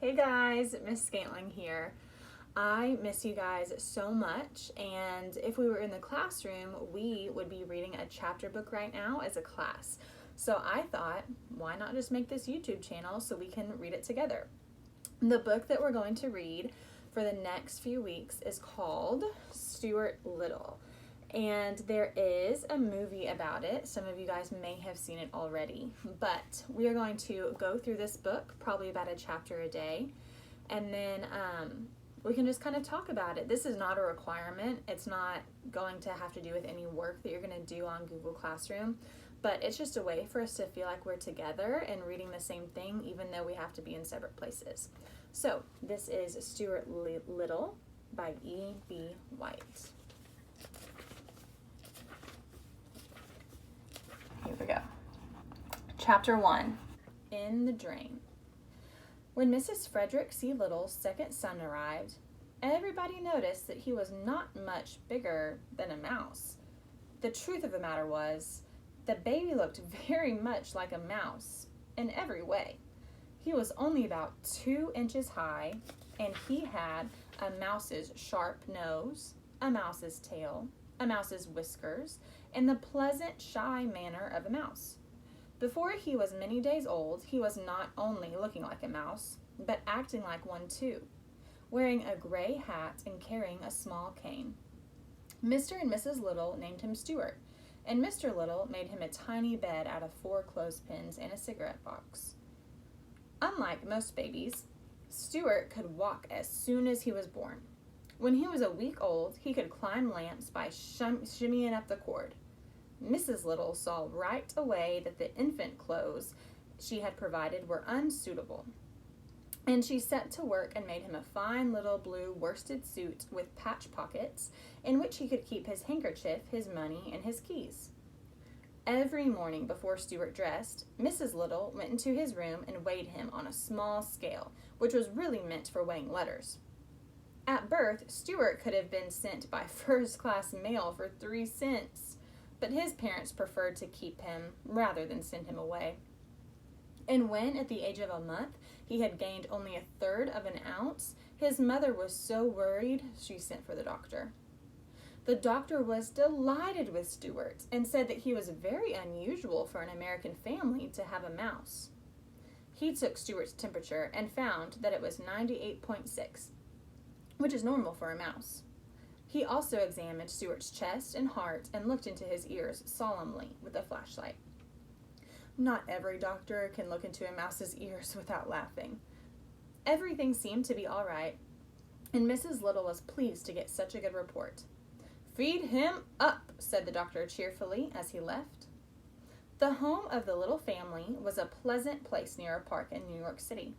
Hey guys, Miss Scantling here. I miss you guys so much, and if we were in the classroom, we would be reading a chapter book right now as a class. So I thought, why not just make this YouTube channel so we can read it together? The book that we're going to read for the next few weeks is called Stuart Little. And there is a movie about it. Some of you guys may have seen it already, but we are going to go through this book, probably about a chapter a day, and then we can just kind of talk about it. This is not a requirement. It's not going to have to do with any work that you're going to do on Google Classroom, but it's just a way for us to feel like we're together and reading the same thing, even though we have to be in separate places. So this is Stuart Little by E.B. White. Here we go. Chapter 1, In the Drain. When Mrs. Frederick C. Little's second son arrived, everybody noticed that he was not much bigger than a mouse. The truth of the matter was, the baby looked very much like a mouse in every way. He was only about 2 inches high, and he had a mouse's sharp nose, a mouse's tail, a mouse's whiskers, and the pleasant, shy manner of a mouse. Before he was many days old, he was not only looking like a mouse, but acting like one too, wearing a gray hat and carrying a small cane. Mr. and Mrs. Little named him Stuart, and Mr. Little made him a tiny bed out of 4 clothespins and a cigarette box. Unlike most babies, Stuart could walk as soon as he was born. When he was a week old, he could climb lamps by shimmying up the cord. Mrs. Little saw right away that the infant clothes she had provided were unsuitable, and she set to work and made him a fine little blue worsted suit with patch pockets in which he could keep his handkerchief, his money, and his keys. Every morning before Stuart dressed, Mrs. Little went into his room and weighed him on a small scale, which was really meant for weighing letters. At birth, Stuart could have been sent by first-class mail for 3 cents, but his parents preferred to keep him rather than send him away. And when, at the age of a month, he had gained only 1/3 of an ounce, his mother was so worried she sent for the doctor. The doctor was delighted with Stuart and said that he was very unusual for an American family to have a mouse. He took Stuart's temperature and found that it was 98.6, which is normal for a mouse. He also examined Stuart's chest and heart and looked into his ears solemnly with a flashlight. Not every doctor can look into a mouse's ears without laughing. Everything seemed to be all right, and Mrs. Little was pleased to get such a good report. "Feed him up," said the doctor cheerfully as he left. The home of the Little family was a pleasant place near a park in New York City.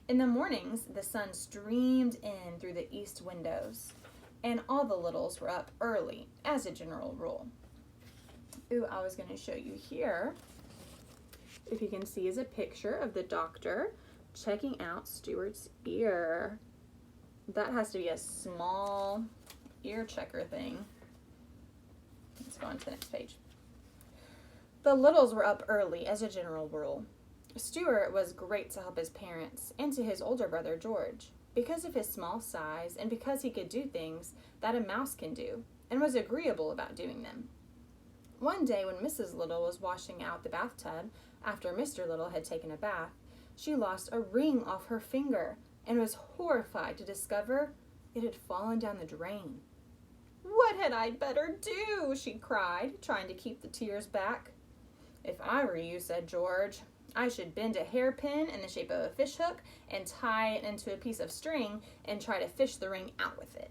In the mornings, the sun streamed in through the east windows, and all the Littles were up early, as a general rule. Ooh, I was going to show you here, if you can see, is a picture of the doctor checking out Stuart's ear. That has to be a small ear checker thing. Let's go on to the next page. The Littles were up early, as a general rule. Stuart was great to help his parents and to his older brother George, because of his small size and because he could do things that a mouse can do, and was agreeable about doing them. One day when Mrs. Little was washing out the bathtub after Mr. Little had taken a bath, she lost a ring off her finger and was horrified to discover it had fallen down the drain. "What had I better do?" she cried, trying to keep the tears back. "If I were you," said George, "I should bend a hairpin in the shape of a fish hook and tie it into a piece of string and try to fish the ring out with it."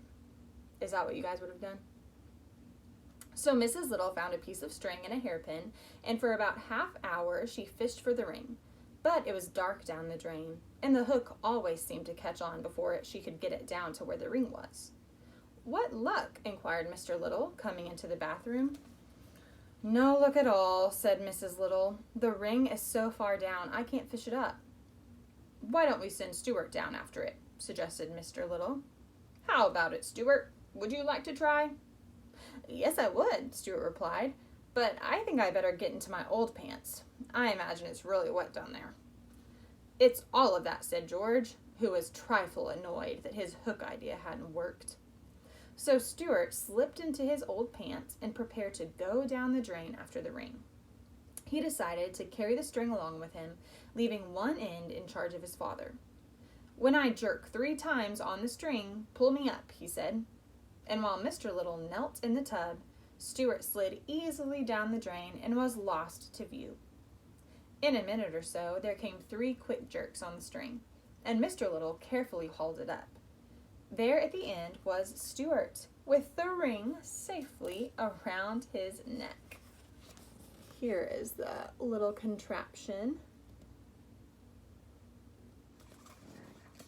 Is that what you guys would have done? So Mrs. Little found a piece of string and a hairpin, and for about half hour she fished for the ring. But it was dark down the drain, and the hook always seemed to catch on before she could get it down to where the ring was. "What luck?" inquired Mr. Little, coming into the bathroom. "No luck at all," said Mrs. Little. "The ring is so far down I can't fish it up." "Why don't we send Stuart down after it?" suggested Mr. Little. "How about it, Stuart? Would you like to try?" "Yes, I would," Stuart replied, "but I think I better get into my old pants. I imagine it's really wet down there." "It's all of that," said George, who was trifle annoyed that his hook idea hadn't worked. So Stuart slipped into his old pants and prepared to go down the drain after the ring. He decided to carry the string along with him, leaving one end in charge of his father. "When I jerk 3 times on the string, pull me up," he said. And while Mr. Little knelt in the tub, Stuart slid easily down the drain and was lost to view. In a minute or so, there came 3 quick jerks on the string, and Mr. Little carefully hauled it up. There at the end was Stuart, with the ring safely around his neck. Here is the little contraption.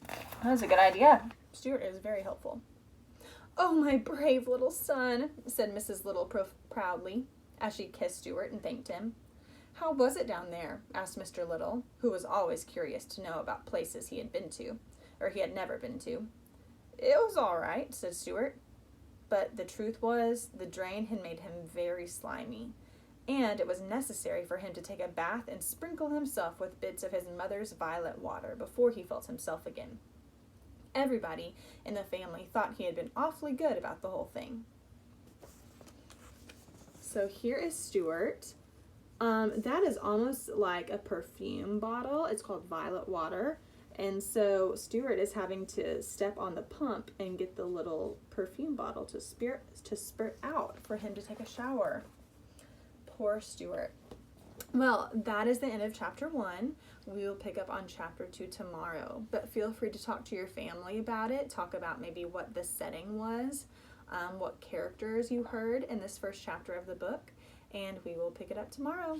That was a good idea. Stuart is very helpful. "Oh, my brave little son," said Mrs. Little proudly, as she kissed Stuart and thanked him. "How was it down there?" asked Mr. Little, who was always curious to know about places he had been to, or he had never been to. "It was all right," said Stuart. But the truth was, the drain had made him very slimy, and it was necessary for him to take a bath and sprinkle himself with bits of his mother's violet water before he felt himself again. Everybody in the family thought he had been awfully good about the whole thing. So here is Stuart. That is almost like a perfume bottle. It's called violet water. And so Stuart is having to step on the pump and get the little perfume bottle to spurt out for him to take a shower. Poor Stuart. Well, that is the end of chapter 1. We will pick up on chapter 2 tomorrow, but feel free to talk to your family about it. Talk about maybe what the setting was, what characters you heard in this first chapter of the book, and we will pick it up tomorrow.